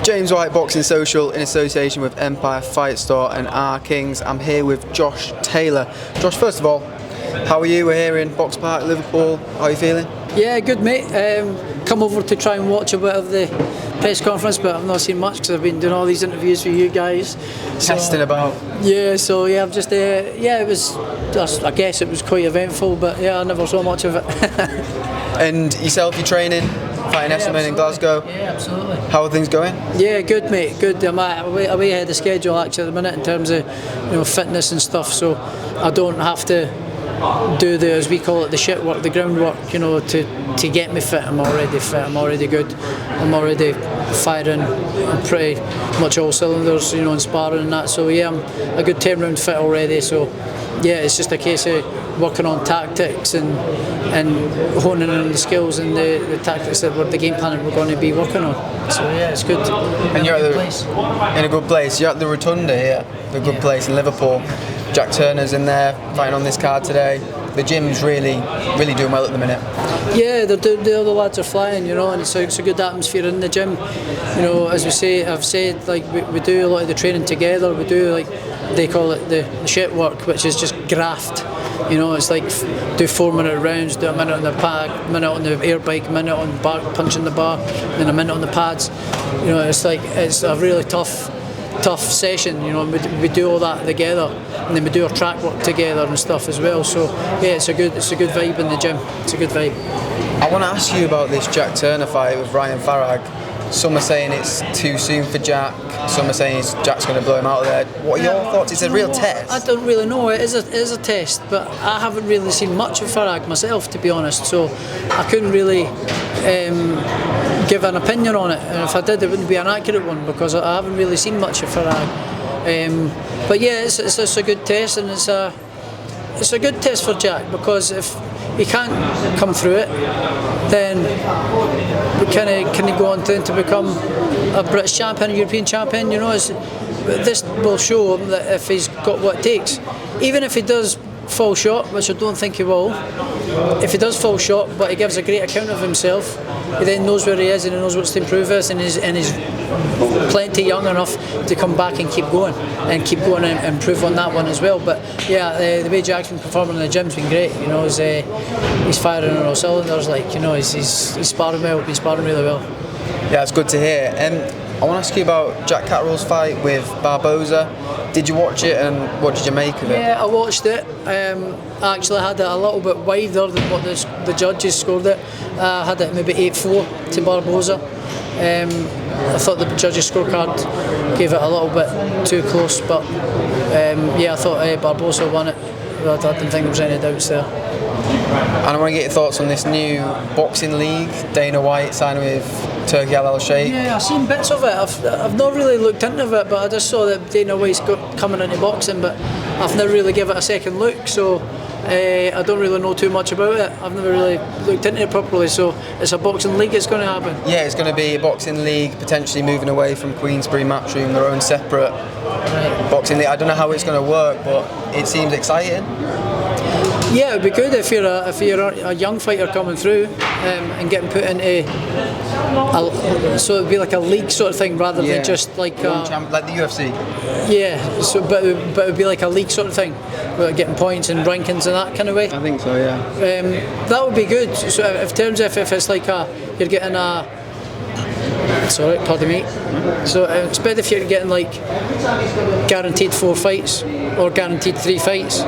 James White, Boxing Social, in association with Empire Fight Store and R Kings. I'm here with Josh Taylor. Josh, first of all, how are you? We're here in Box Park, Liverpool. How are you feeling? Yeah, good, mate. Come over to try and watch a bit of the press conference, but I've not seen much because I've been doing all these interviews for you guys. Testing about. Yeah, so yeah, I've just it was just, I guess it was quite eventful, but yeah, I never saw much of it. And yourself, you training, fighting Essuman in Glasgow? Yeah, absolutely. How are things going? Yeah, good, mate. Good. I'm way ahead of schedule actually at the minute in terms of fitness and stuff. So I don't have to do the, as we call it, the shit work, the groundwork, to get me fit. I'm already fit. I'm already good. I'm already firing pretty much all cylinders, in sparring and that. So yeah, I'm a good 10 round fit already. So yeah, it's just a case of working on tactics and honing in on the skills and the tactics that the game plan we're going to be working on. So yeah, it's good. And you're in a good place. You're at the Rotunda here, the good place in Liverpool. Jack Turner's in there fighting on this card today. The gym's really doing well at the minute. Yeah, the other lads are flying, and it's a good atmosphere in the gym. As I've said, we do a lot of the training together. We do they call it the shit work, which is just graft. It's like do 4-minute rounds, do a minute on the pad, minute on the air bike, minute on punching the bar, then a minute on the pads. It's a really tough session. We do all that together, and then we do our track work together and stuff as well. So yeah, it's a good vibe in the gym. It's a good vibe. I want to ask you about this Jack Turner fight with Ryan Farag. Some are saying it's too soon for Jack. Some are saying Jack's going to blow him out of there. What are your thoughts? It's a real test. I don't really know. It is a test, but I haven't really seen much of Farag myself, to be honest. So I couldn't really give an opinion on it. And if I did, it wouldn't be an accurate one because I haven't really seen much of Farag. But yeah, it's a good test, and it's a good test for Jack, because if he can't come through it, then can he go on to become a British champion, a European champion? This will show him that if he's got what it takes. Even if he does fall short, which I don't think he will, if he does fall short but he gives a great account of himself, he then knows where he is and he knows what's to improve us, and he's plenty young enough to come back and keep going and improve on that one as well. But yeah, the way Jack's been performing in the gym's been great. He's firing on all cylinders. He's sparring well, been sparring really well. Yeah, it's good to hear. I want to ask you about Jack Catterall's fight with Barboza. Did you watch it, and what did you make of it? Yeah, I watched it. I actually had it a little bit wider than what the judges scored it. I had it maybe 8-4 to Barboza. I thought the judges' scorecard gave it a little bit too close, but I thought Barboza won it. I didn't think there was any doubts there. And I want to get your thoughts on this new boxing league. Dana White signing with Turkey Al Sheikh. Yeah, I've seen bits of it. I've not really looked into it, but I just saw that Dana White's coming into boxing, but I've never really given it a second look, so I don't really know too much about it. I've never really looked into it properly, so it's a boxing league that's going to happen. Yeah, it's going to be a boxing league, potentially moving away from Queensberry Matchroom, their own separate boxing league. I don't know how it's going to work, but it seems exciting. Yeah, it'd be good if you're a young fighter coming through and getting put into so it'd be like a league sort of thing rather than just like the UFC. Yeah, so but it would be like a league sort of thing, getting points and rankings and that kind of way. I think so, yeah. That would be good. So in terms of if it's like you're getting a. Sorry, pardon me. So it's better if you're getting guaranteed 4 fights or guaranteed 3 fights.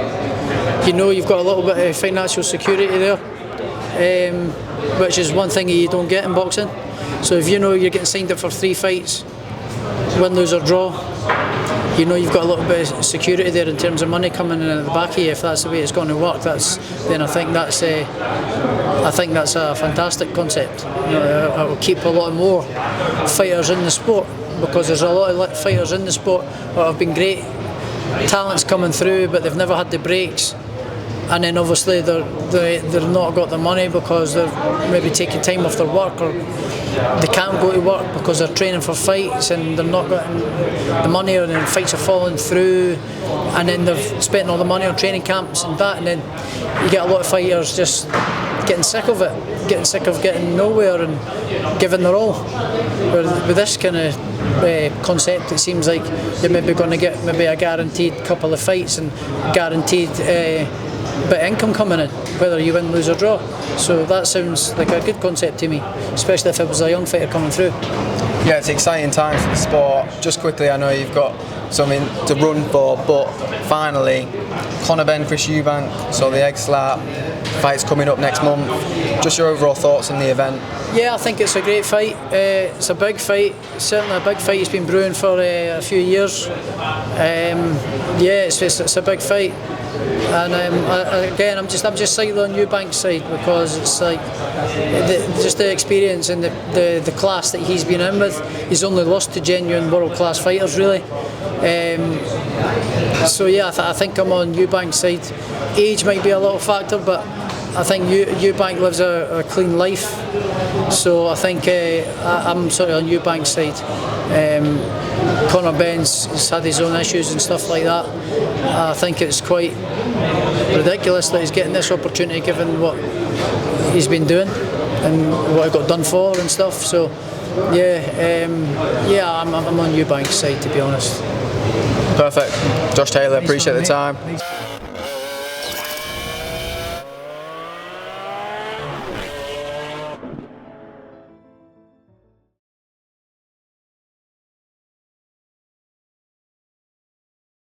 You've got a little bit of financial security there, which is one thing you don't get in boxing. So if you're getting signed up for 3 fights, win, lose or draw, you've got a little bit of security there in terms of money coming in at the back of you. If that's the way it's going to work, then I think that's a fantastic concept. It will keep a lot more fighters in the sport, because there's a lot of fighters in the sport that have been great talents coming through, but they've never had the breaks. And then obviously they're not got the money because they're maybe taking time off their work, or they can't go to work because they're training for fights and they're not getting the money, and then fights are falling through, and then they've spent all the money on training camps and that, and then you get a lot of fighters just getting sick of it getting sick of getting nowhere and giving their all. With this kind of concept, it seems like you're maybe going to get maybe a guaranteed couple of fights and guaranteed bit of income coming in, whether you win, lose or draw. So that sounds like a good concept to me, especially if it was a young fighter coming through. Yeah, it's exciting times for the sport. Just quickly, I know you've got something to run for, but finally, Conor Benn, Chris Eubank, so the egg slap, fight's coming up next month. Just your overall thoughts on the event? Yeah, I think it's a great fight. It's a big fight, certainly a big fight. It's been brewing for a few years. Yeah, it's a big fight. And again, I'm just slightly on Eubank's side because it's like just the experience and the class that he's been in with. He's only lost to genuine world class fighters, really. So yeah, I think I'm on Eubank's side. Age might be a little factor, but I think Eubank lives a clean life. So I think I'm sort of on Eubank's side. Conor Benn's had his own issues and stuff like that. I think it's quite ridiculous that he's getting this opportunity given what he's been doing and what he got done for and stuff. So yeah, I'm on Eubank's side, to be honest. Perfect. Josh Taylor, appreciate the time.